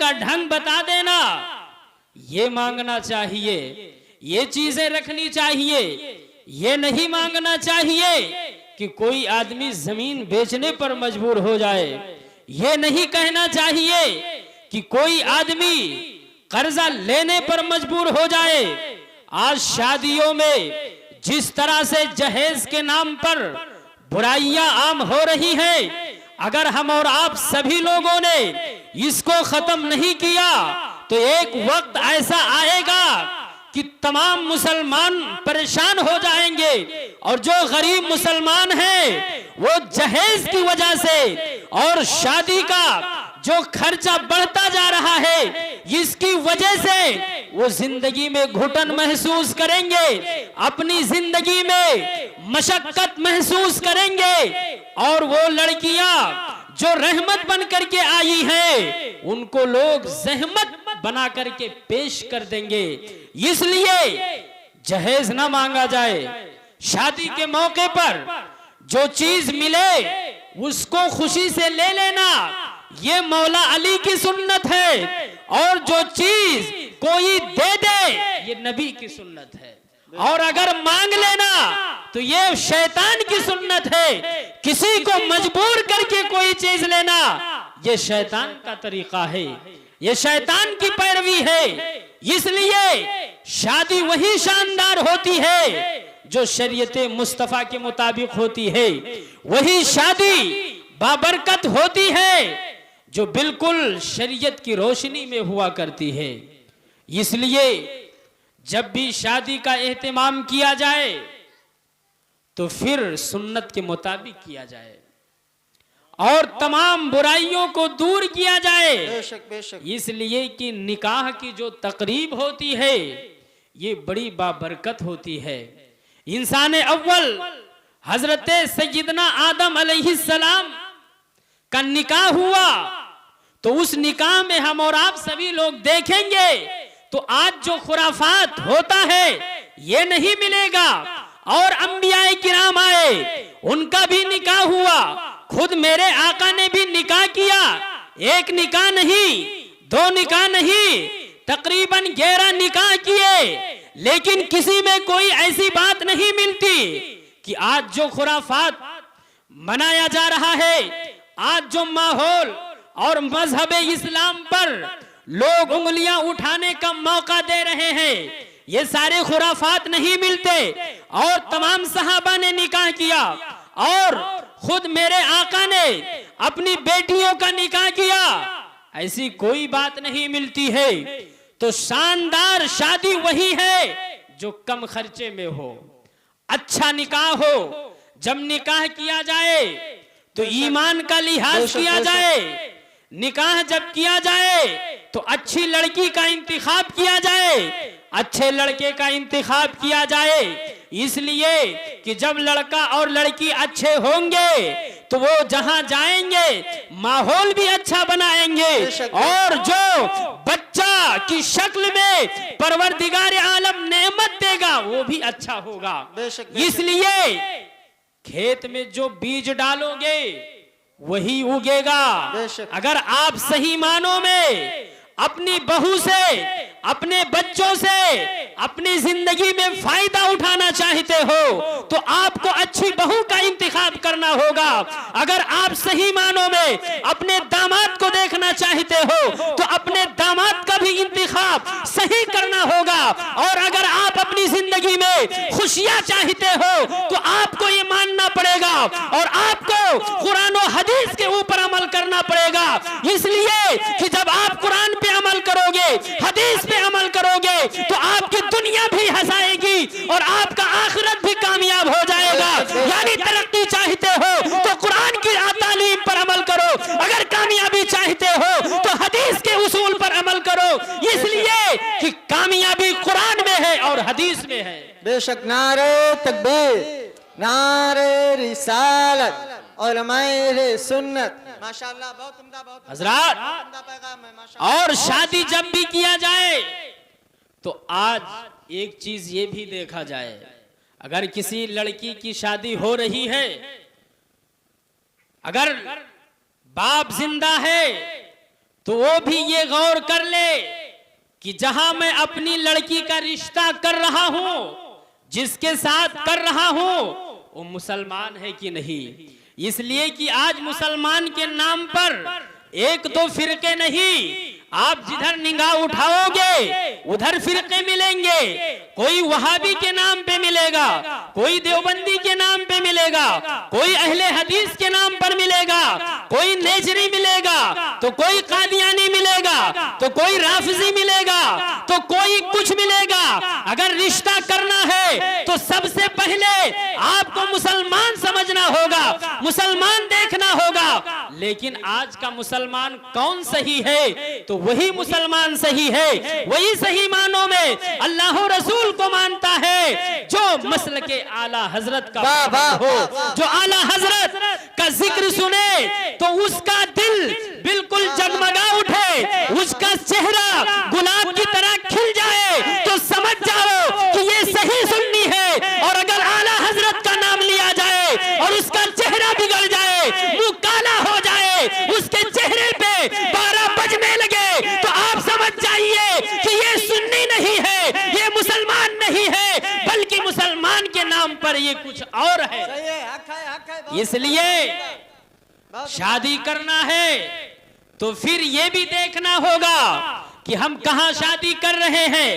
का ढंग बता देना, ये मांगना चाहिए, ये चीजें रखनी चाहिए। ये नहीं मांगना चाहिए कि कोई आदमी जमीन बेचने पर मजबूर हो जाए। ये नहीं कहना चाहिए कि कोई आदमी कर्जा लेने पर मजबूर हो जाए। आज शादियों में जिस तरह से जहेज के नाम पर बुराइयां आम हो रही हैं, अगर हम और आप सभी लोगों ने इसको खत्म नहीं किया तो एक वक्त ऐसा आएगा कि तमाम मुसलमान परेशान हो जाएंगे और जो गरीब मुसलमान हैं वो जहेज की वजह से और शादी का जो खर्चा बढ़ता जा रहा है इसकी वजह से वो जिंदगी में घुटन महसूस करेंगे, अपनी जिंदगी में मशक्कत महसूस करेंगे। और वो लड़कियां जो रहमत बन करके आई हैं उनको लोग जहमत बना करके पेश कर देंगे। इसलिए जहेज ना मांगा जाए। शादी के मौके पर जो चीज मिले उसको खुशी से ले लेना, ये मौला अली की सुन्नत है। और जो चीज कोई दे दे ये नबी की सुन्नत है। और अगर मांग लेना तो ये शैतान की सुन्नत है। किसी को मजबूर करके कोई चीज लेना ये शैतान का तरीका है, ये शैतान की पैरवी है। इसलिए शादी वही शानदार होती है जो शरीयत मुस्तफा के मुताबिक होती है, वही शादी बाबरकत होती है जो बिल्कुल शरीयत की रोशनी में हुआ करती है। इसलिए जब भी शादी का एहतमाम किया जाए तो फिर सुन्नत के मुताबिक किया जाए और तमाम बुराइयों को दूर किया जाए। बेशक बेशक। इसलिए कि निकाह की जो तकरीब होती है ये बड़ी बाबरकत होती है। इंसान अव्वल हजरत सैयदना आदम अलैहिस्सलाम का निकाह हुआ तो उस निकाह में हम और आप सभी लोग देखेंगे तो आज जो खुराफात होता है ये नहीं मिलेगा। और अंबियाए किराम आए, उनका भी निकाह हुआ, खुद मेरे आका ने भी निकाह किया। एक निकाह नहीं, दो निकाह नहीं, तकरीबन 11 निकाह किए, लेकिन किसी में कोई ऐसी बात नहीं मिलती कि आज जो खुराफात मनाया जा रहा है, आज जो माहौल और मजहब इस्लाम पर लोग उंगलियां उठाने का मौका दे रहे हैं, ये सारे खुराफात नहीं मिलते। और तमाम सहाबा ने निकाह किया और खुद मेरे आका ने अपनी बेटियों का निकाह किया, ऐसी कोई बात नहीं मिलती है। तो शानदार शादी वही है जो कम खर्चे में हो, अच्छा निकाह हो। जब निकाह किया जाए तो ईमान का लिहाज किया जाए, निकाह जब किया जाए तो अच्छी लड़की का इंतखाब किया जाए, अच्छे लड़के का इंतखाब किया जाए। इसलिए कि जब लड़का और लड़की अच्छे होंगे तो वो जहां जाएंगे माहौल भी अच्छा बनाएंगे और जो बच्चा की शक्ल में परवरदिगार आलम नेमत देगा वो भी अच्छा होगा। इसलिए खेत में जो बीज डालोगे वही उगेगा। अगर आप सही मानों में अपनी बहू से, अपने बच्चों से अपनी जिंदगी में फायदा उठाना चाहते हो तो आपको अच्छी बहू का इंतखाब करना होगा। अगर आप सही मानों में अपने दामाद को देखना चाहते हो तो अपने दामाद का भी इंतखाब सही करना होगा। और अगर आप अपनी जिंदगी में खुशियां चाहते हो तो आपको ये मानना पड़ेगा और आपको कुरान और हदीस के ऊपर अमल करना पड़ेगा। इसलिए कि जब आप कुरान पे अमल करोगे, हदीस पे अमल करोगे तो आपकी दुनिया भी हंसाएगी और आपका आखिरत भी कामयाब हो जाएगा। यानी तरक्की चाहते हो तो कुरान की तालीम पर अमल करो, अगर कामयाबी चाहते हो तो हदीस के उसूल पर अमल करो। इसलिए कि कामयाबी कुरान में है और हदीस में है। बेशक। नारे तकबीर, नारे रिसालत और उलमाए सुन्नत। माशाअल्लाह, बहुत उम्दा, बहुत हजरात। उम्दा पैगाम है माशाअल्लाह। और शादी जब भी किया जाए तो आज एक चीज ये भी देखा जाए, अगर किसी लड़की की शादी हो रही है, अगर बाप जिंदा है तो वो भी ये गौर कर ले कि जहां मैं अपनी लड़की का रिश्ता कर रहा हूं, जिसके साथ कर रहा हूं, वो मुसलमान है कि नहीं। इसलिए कि आज मुसलमान के नाम पर एक दो फिरके नहीं, आप जिधर निगाह उठाओगे उधर फिरके मिलेंगे। कोई वहाबी के नाम पे मिलेगा, कोई देवबंदी के नाम पे मिलेगा, कोई अहले हदीस के नाम पर मिलेगा, कोई नेजरी मिलेगा, तो कोई कादियानी मिलेगा, तो कोई राफिजी मिलेगा, तो कोई कुछ मिलेगा। अगर रिश्ता करना है तो सबसे पहले आपको मुसलमान समझना होगा, मुसलमान देखना होगा। लेकिन आज का मुसलमान कौन सही है? तो वही मुसलमान सही है, वही सही मानों में अल्लाह रसूल को मानता है जो मसल के आला हजरत का हो। जो आला हजरत का जिक्र सुने तो उसका दिल बिल्कुल जगमगा उठे, उसका चेहरा गुलाब की तरह खिल जाए, तो समझ जाओ कि ये सही सुन्नी है। और अगर आला हजरत का नाम लिया जाए और उसका चेहरा बिगड़ जाए, मुंह काला हो जाए, उसके चेहरे पे 12 बजने लगे, तो आप समझ जाइए कि ये सुन्नी नहीं है, ये मुसलमान नहीं है, बल्कि मुसलमान के नाम पर ये कुछ और है। इसलिए शादी करना है तो फिर ये भी देखना होगा कि हम कहां शादी कर रहे हैं।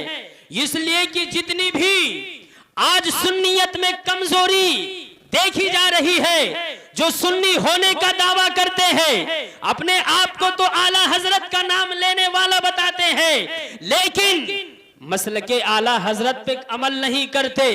इसलिए कि जितनी भी आज सुन्नियत में कमजोरी देखी जा रही है, जो सुन्नी होने का दावा करते हैं, अपने आप को तो आला हजरत का नाम लेने वाला बताते हैं, लेकिन मसलके आला हजरत पे अमल नहीं करते।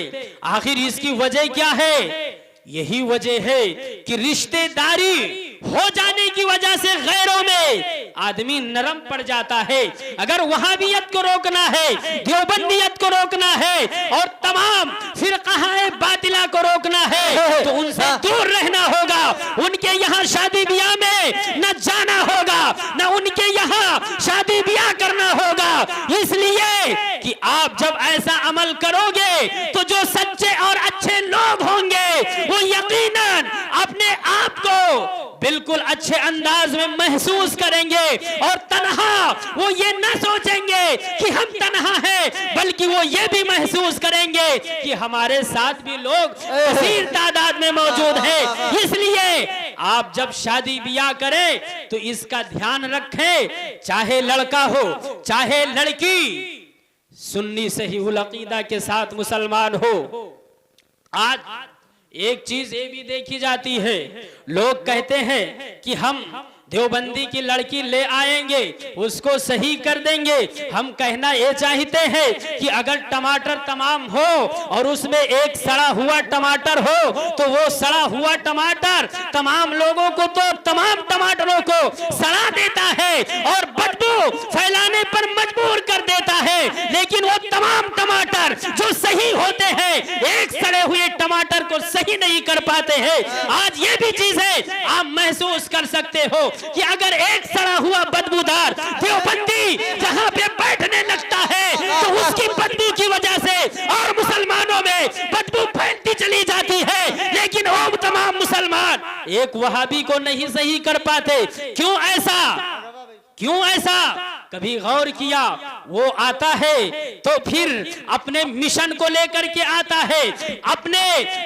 आखिर इसकी वजह क्या है? यही वजह है कि रिश्तेदारी हो जाने की वजह से गैरों में आदमी नरम पड़ जाता है। अगर वहाबियत को रोकना है, देवबंदियत को रोकना है और तमाम फिरकाए बातिला को रोकना है, तो उनसे दूर रहना होगा। उनके यहाँ शादी ब्याह में न जाना होगा, न उनके यहाँ शादी ब्याह करना होगा। इसलिए कि आप जब ऐसा अमल करोगे तो जो सच्चे और अच्छे लोग होंगे वो यकीनन अपने आप को बिल्कुल अच्छे अंदाज में महसूस करेंगे और तन्हा वो ये न सोचेंगे कि हम तन्हा हैं, बल्कि वो ये भी महसूस करेंगे कि हमारे साथ भी लोग कसीर तादाद में मौजूद हैं। इसलिए आप जब शादी ब्याह करें तो इसका ध्यान रखें, चाहे लड़का हो चाहे लड़की, सुन्नी सहीहुल अकीदा के साथ मुसलमान हो। आज एक चीज ये भी देखी जाती है, लोग कहते हैं कि हम देवबंदी की लड़की ले आएंगे, उसको सही कर देंगे। हम कहना ये चाहते हैं कि अगर टमाटर तमाम हो और उसमें एक सड़ा हुआ टमाटर हो, तो वो सड़ा हुआ टमाटर तमाम लोगों को, तो तमाम टमाटरों को सड़ा देता है और बदबू फैलाने पर मजबूर कर देता है। लेकिन वो तमाम टमाटर जो सही होते हैं, एक सड़े हुए टमाटर को सही नहीं कर पाते हैं। आज ये भी चीज है, आप महसूस कर सकते हो कि अगर एक सड़ा हुआ बदबूदार देवबंदी जहां पे बैठने लगता है, तो उसकी बदबू की वजह से और मुसलमानों में बदबू फैलती चली जाती है। लेकिन वो तमाम मुसलमान एक वहाबी को नहीं सही कर पाते। क्यों ऐसा? क्यों ऐसा? कभी गौर किया? वो आता है तो फिर अपने मिशन को लेकर के आता है, अपने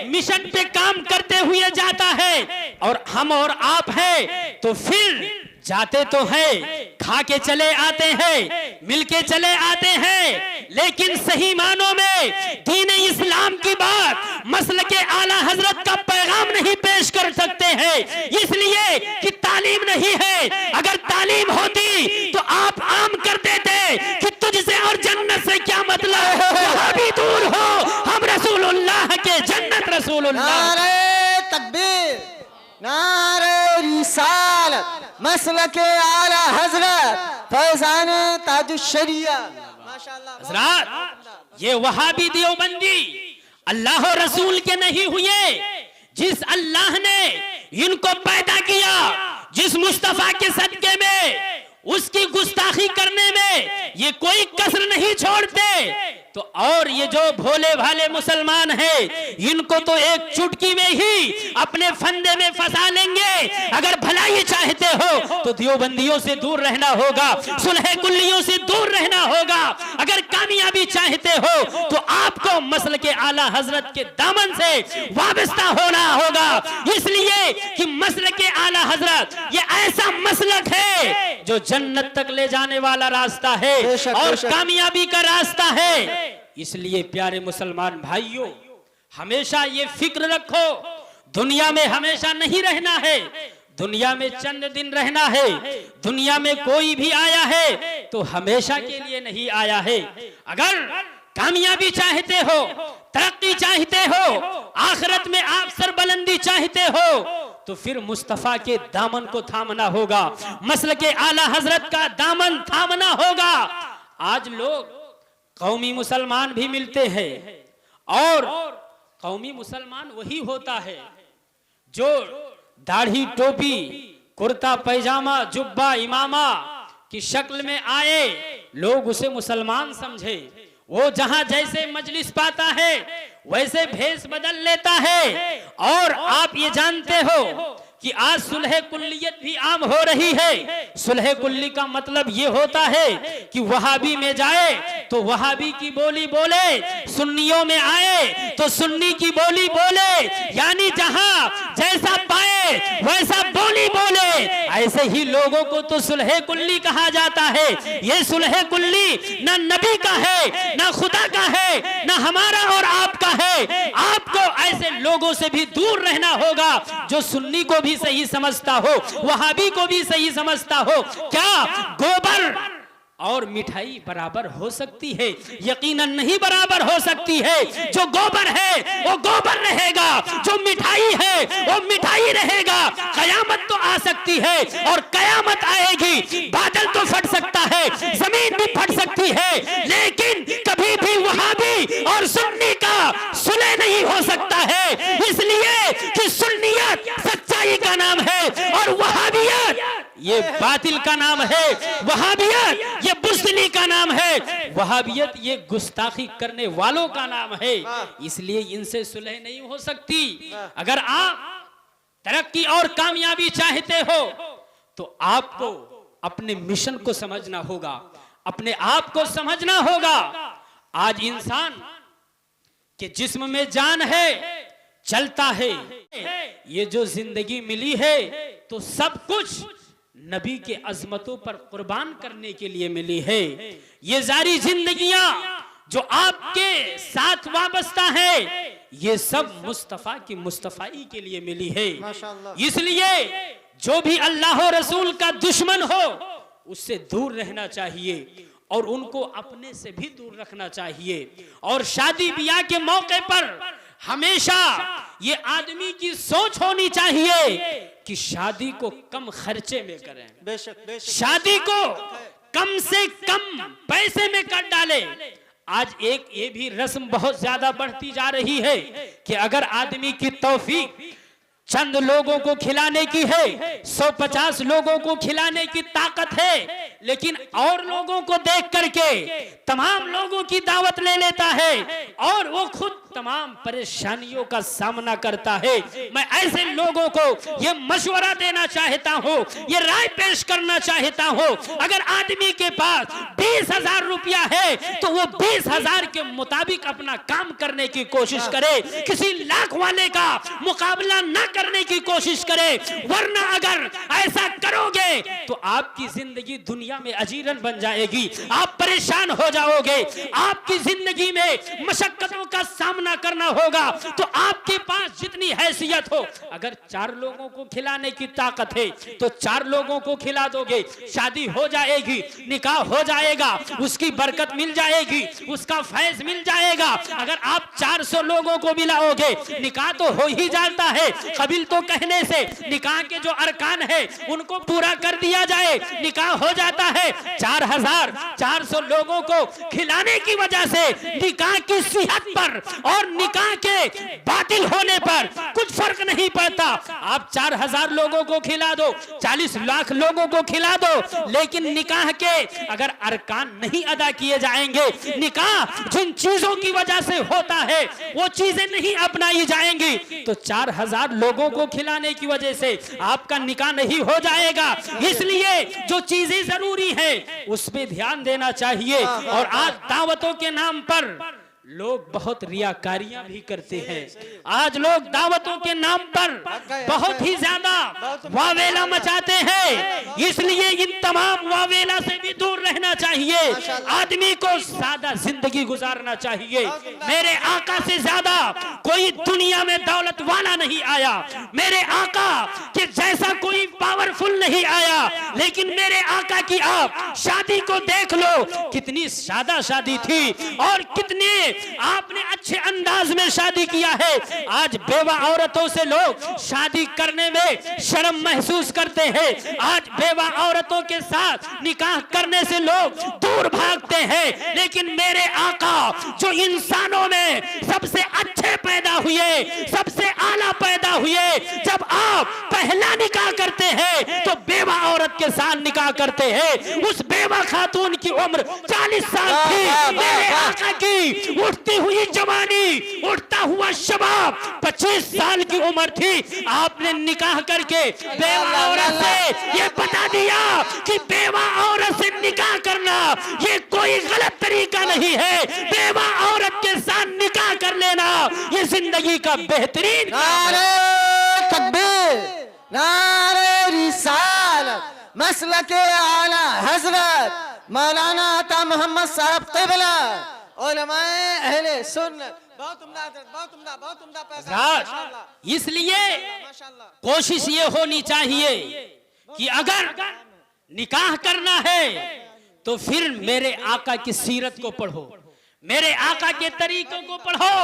मिशन पे काम करते हुए जाता है, और हम और आप हैं तो फिर जाते तो हैं, खा के चले आते हैं, मिल के चले आते हैं, लेकिन सही मानों में दीन इस्लाम की बात, मसल के आला हजरत का पैगाम नहीं पेश कर सकते हैं। इसलिए कि तालीम नहीं है। अगर तालीम होती तो आप आम कर देते कि तुझसे और जन्नत से क्या मतलब, वहां भी दूर हो, हम रसूलुल्लाह के जन्नत रसूलुल्लाह। नारे तकबीर, नारे रिसालत, मसलके आला हजरत फैजान ताजुश्शरिया। हजरत, ये वहाबी देवबंदी अल्लाह और रसूल के नहीं हुए। जिस अल्लाह ने इनको पैदा किया, जिस मुस्तफा के सदके में उसकी गुस्ताखी करने में ये कोई कसर नहीं छोड़ते, तो और ये जो भोले भाले मुसलमान हैं, इनको तो एक चुटकी में ही अपने फंदे में फंसा लेंगे। अगर भलाई चाहते हो तो देवबंदियों से दूर रहना होगा, सुलह कुल्लियों से दूर रहना होगा। अगर कामयाबी चाहते हो तो आपको मसल के आला हजरत के दामन से वाबस्ता होना होगा। इसलिए कि मसल के आला हजरत ये ऐसा मसलक है जो जन्नत तक ले जाने वाला रास्ता है और कामयाबी का रास्ता है। इसलिए प्यारे मुसलमान भाइयों, हमेशा ये फिक्र रखो, दुनिया में हमेशा नहीं रहना है, दुनिया में चंद दिन रहना है। दुनिया में कोई भी आया है तो हमेशा के लिए नहीं आया है। अगर कामयाबी चाहते हो, तरक्की चाहते हो, आखिरत में आप सरबुलंदी चाहते हो तो फिर मुस्तफा के दामन को थामना होगा, मसल के आला हजरत का दामन थामना होगा। आज लोग कौमी मुसलमान भी मिलते हैं और कौमी मुसलमान वही होता है जो दाढ़ी टोपी कुर्ता पैजामा जुब्बा इमामा की शक्ल में आए, लोग उसे मुसलमान समझे। वो जहां जैसे मजलिस पाता है वैसे भेष बदल लेता है। और आप ये जानते हो कि आज सुलह कुल्लियत भी आम हो रही है। सुलह कुल्ली का मतलब ये होता है कि वहाबी में जाए तो वहाबी की बोली बोले, सुन्नियों में आए तो सुन्नी की बोली बोले, यानी जहां जैसा पाए वैसा बोली बोले। ऐसे ही लोगों को तो सुलह कुल्ली कहा जाता है। ये सुलह कुल्ली ना नबी का है, ना खुदा का है, ना हमारा और आपका है। आपको ऐसे लोगों से भी दूर रहना होगा जो सुन्नी को भी सही समझता हो, वहाबी को भी सही समझता हो। क्या गोबर और मिठाई बराबर हो सकती है? यकीनन नहीं बराबर हो सकती है। जो गोबर है वो गोबर रहेगा, जो मिठाई है वो मिठाई रहेगा। कयामत तो आ सकती है और कयामत आएगी, बादल तो फट सकता है, जमीन भी फट सकती है, लेकिन कभी भी वहाबी और सुन्नी का सुलह नहीं हो सकता है। इसलिए कि सुन्नियत सच्चाई का नाम है और वहाबियत ये बातिल का नाम है। वहाबियत ये बुज़दिली का नाम है। वहाबियत ये गुस्ताखी करने वालों का नाम है। इसलिए इनसे सुलह नहीं हो सकती। अगर आप तरक्की और कामयाबी चाहते हो तो आपको अपने मिशन को समझना होगा, अपने आप को समझना होगा। आज इंसान के जिस्म में जान है, चलता है। ये जो जिंदगी मिली है तो सब कुछ नबी के अजमतों पर कुर्बान करने के लिए मिली है। ये सारी जिंदगियां जो आपके साथ वाबस्ता है ये सब मुस्तफा की मुस्तफाई के लिए मिली है। इसलिए जो भी अल्लाह और रसूल का दुश्मन हो उससे दूर रहना चाहिए और उनको अपने से भी दूर रखना चाहिए। और शादी ब्याह के मौके पर हमेशा ये आदमी की सोच होनी चाहिए कि शादी को कम खर्चे में करें, बेशक शादी को कम से कम पैसे में कर डाले। आज एक ये भी रस्म बहुत ज्यादा बढ़ती जा रही है कि अगर आदमी की तौफीक चंद लोगों को खिलाने की है, 150 लोगों को खिलाने की ताकत है, लेकिन और लोगों को देख करके तमाम लोगों की दावत ले लेता है और वो खुद तमाम परेशानियों का सामना करता है। मैं ऐसे लोगों को ये मशवरा देना चाहता हूँ, ये राय पेश करना चाहता हूँ, अगर आदमी के पास 20,000 रुपया है तो वो 20,000 के मुताबिक अपना काम करने की कोशिश करे, किसी लाख वाले का मुकाबला न करने की कोशिश करे। वरना अगर ऐसा करोगे तो आपकी जिंदगी दुनिया में अजीरन बन जाएगी, आप परेशान हो जाओगे, आपकी जिंदगी में मशक्कतों का सामना करना होगा। तो आपके पास जितनी हैसियत हो, अगर 4 लोगों को खिलाने की ताकत है तो 4 लोगों को खिला दोगे, शादी हो जाएगी, निकाह हो जाएगा, उसकी बरकत मिल जाएगी, उसका फैज मिल जाएगा। अगर आप 400 लोगों को मिलाओगे, निकाह तो हो ही जाता है, कबील तो कहने से निकाह के जो अरकान है उनको पूरा कर दिया जाए, निकाह हो जाता है। 4,400 लोगों को खिलाने की वजह से निकाह की सेहत पर और निकाह के बातिल होने पर कुछ फर्क नहीं पड़ता। आप 4000 लोगों को खिला दो, 40 लाख लोगों को खिला दो, लेकिन निकाह के अगर अरकान नहीं अदा किए जाएंगे, निकाह जिन चीजों की वजह से होता है वो चीजें नहीं अपनाई जाएंगी, तो 4000 लोगों को खिलाने की वजह से आपका निकाह नहीं हो जाएगा। इसलिए जो चीजें जरूरी है उस पे ध्यान देना चाहिए। और आज दावतों के नाम पर लोग बहुत रियाकारियां भी करते हैं। आज लोग दावतों के नाम पर बहुत ही ज्यादा वावेला मचाते हैं, इसलिए इन तमाम वावेला से भी दूर रहना चाहिए। आदमी को सादा जिंदगी गुजारना चाहिए। मेरे आका से ज्यादा कोई दुनिया में दौलत वाला नहीं आया, मेरे आका के जैसा कोई पावरफुल नहीं आया, लेकिन मेरे आका की आप शादी को देख लो, कितनी सादा शादी थी और कितने आपने अच्छे अंदाज में शादी किया है। आज बेवा औरतों से लोग शादी करने में शर्म महसूस करते हैं। आज बेवा औरतों के साथ निकाह करने से लोग दूर भागते हैं, लेकिन मेरे आका जो इंसानों में सबसे अच्छे पैदा हुए, सबसे आला पैदा हुए, जब आप पहला निकाह करते हैं तो बेवा औरत के साथ निकाह करते हैं। उस बेवा खातून की उम्र 40 साल थी, मेरे आका की उठती हुई जवानी, उठता हुआ शबाब 25 साल की उम्र थी। आपने निकाह करके बेवा औरत से ये बता दिया कि बेवा औरत से निकाह करना ये कोई गलत तरीका नहीं है। बेवा औरत के साथ निकाह कर लेना ये जिंदगी का बेहतरीन। नारे तकबीर, नारे रिसालत, मसलके आला हजरत मौलाना अता मोहम्मद साहब क़िबला, उलमाए अहले सुन्नत। बहुत उम्दा हजरत, बहुत उम्दा, बहुत उम्दा पैसा। माशाअल्लाह। इसलिए माशाअल्लाह। कोशिश ये होनी चाहिए कि अगर निकाह करना है तो फिर मेरे आका की सीरत को पढ़ो, मेरे आका के तरीकों को पढ़ो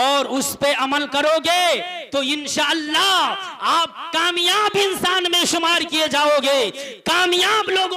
और उस पे अमल करोगे तो इंशाअल्लाह आप कामयाब इंसान में शुमार किए जाओगे, कामयाब लोगों